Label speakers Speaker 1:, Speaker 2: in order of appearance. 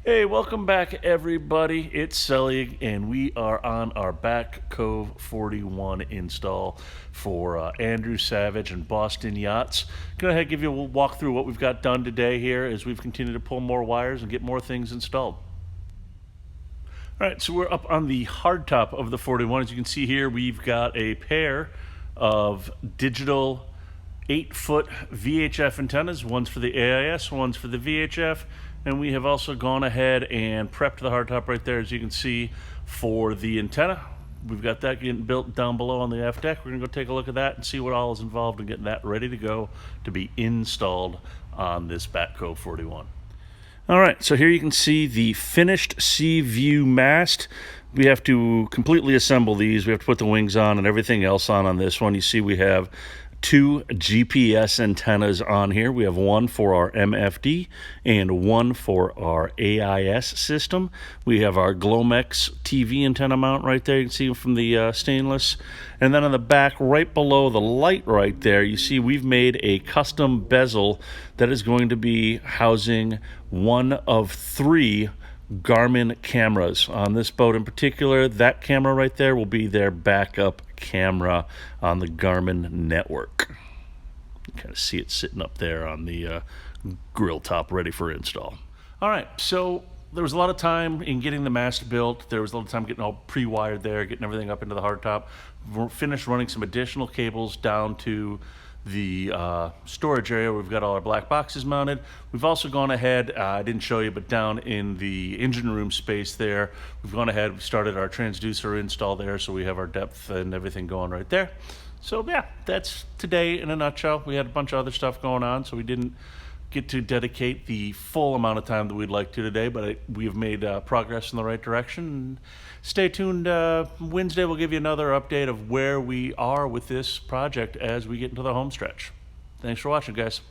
Speaker 1: Hey, welcome back, everybody. It's Sully, and we are on our Backcove 41 install for Andrew Savage and Boston Yachts. Go ahead and give you a walk through what we've got done today here as we've continued to pull more wires and get more things installed. All right, so we're up on the hardtop of the 41. As you can see here, we've got a pair of digital 8-foot VHF antennas. One's for the AIS, one's for the VHF. And we have also gone ahead and prepped the hardtop right there, as you can see, for the antenna. We've got that getting built down below on the F deck. We're going to go take a look at that and see what all is involved in getting that ready to go to be installed on this Backcove 41. All right, so here you can see the finished sea view mast. We have to completely assemble these. We have to put the wings on and everything else on this one. You see we have two GPS antennas on here. We have one for our MFD and one for our AIS system. We have our Glomex TV antenna mount right there. You can see from the stainless. And then on the back, right below the light right there, you see we've made a custom bezel that is going to be housing one of three Garmin cameras. On this boat in particular, that camera right there will be their backup camera on the Garmin network. You kind of see it sitting up there on the grill top ready for install. All right, so there was a lot of time in getting the mast built. There was a lot of time getting all pre-wired there, getting everything up into the hardtop. We're finished running some additional cables down to the storage area where we've got all our black boxes mounted. We've also gone ahead, I didn't show you, but down in the engine room space there, we've gone ahead, we started our transducer install there, so we have our depth and everything going right there. So yeah, that's today in a nutshell. We had a bunch of other stuff going on, so we didn't get to dedicate the full amount of time that we'd like to today, but we've made progress in the right direction. Stay tuned. Wednesday we'll give you another update of where we are with this project as we get into the home stretch. Thanks for watching, guys.